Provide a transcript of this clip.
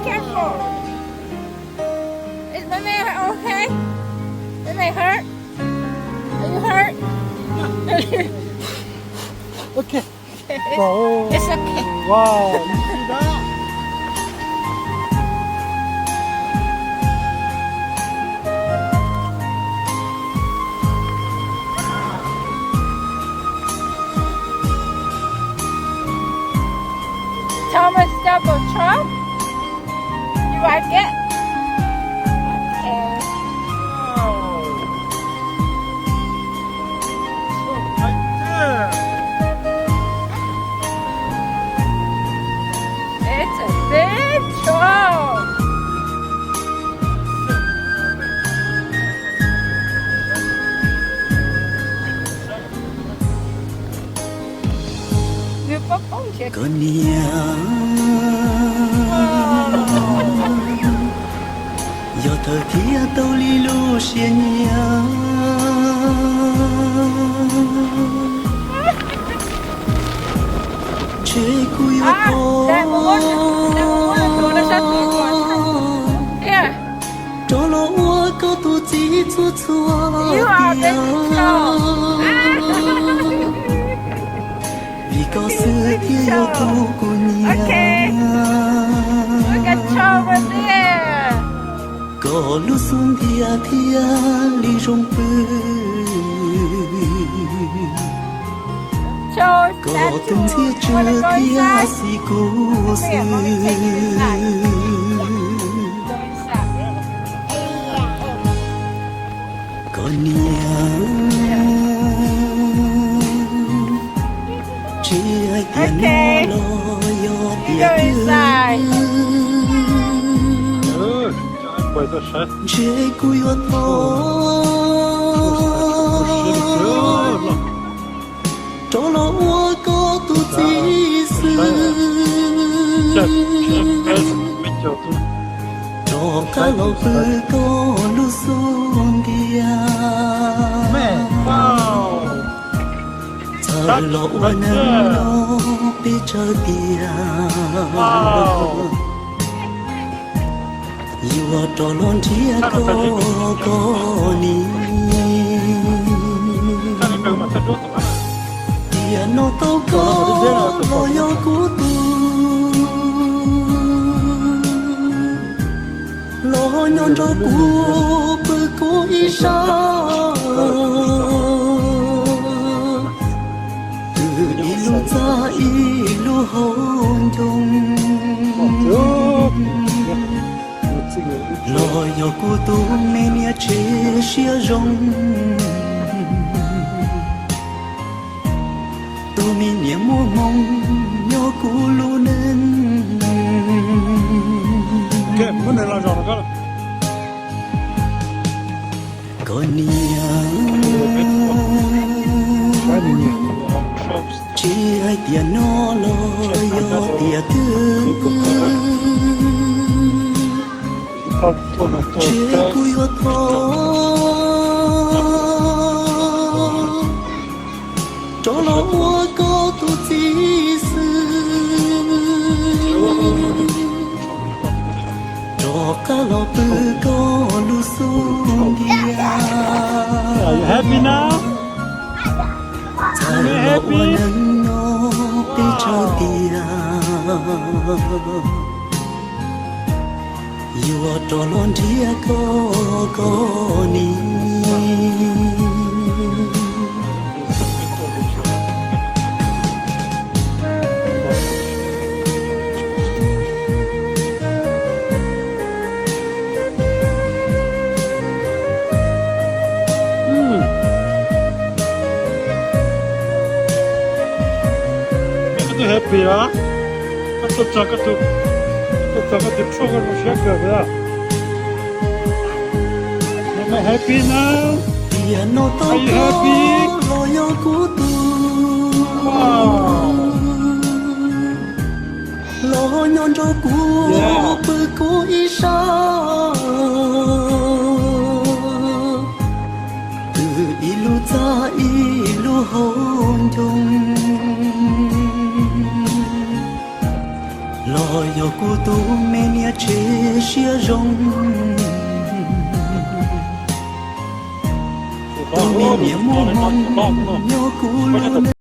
careful. Is Meme okay? Meme hurt? Are you hurt? Okay. It's okay. 와, 이쁘다. Thomas double chop. You like it? Okay. It's a big chop. Đưa bắp bông chết. Có giờ thời kia tàu li lu xia nia chế cùi ô cho lo ua có tu chỉ chu chua vì có sự kia yêu tu của nia có lúc xuân thia li rong bư có từng chia chưa thia si cố sư có nia chỉ ai tiền nó lo yo tiền chế cùi ô tô cho lo ua có tu chỉ sư cho cả lo bư có lu xuống kia thở lo ua nâng lo bị chờ tia yêu cho lon chia có ni tia nó tao có lo yo của tu lo nhon cho của bơ của ý sa từ đi lu ra ý lu hôn chung lo yo của tu nên ya chế xia rong tu mình nhẹ mua mong yo của lu nên Okay, mun är det jag har. có nia chỉ ai tiền nó lo yo tiền thương chế cùi ô tô cho lo ua có tu chỉ sư cho cả lo bư có lu xuống kia Are you happy now? thà lo ua nâng nó bị cho tia yêu cho lon chia có ni Är du happy va? Kan du fråga vad jag gör där? Am I happy now? Are you happy? Lo nhon cho của bơ của ý sa từ ý lu ra ý lu hôn chung lo lo yo cu tu menia che xia rong tu menia mo mon nyo cu lo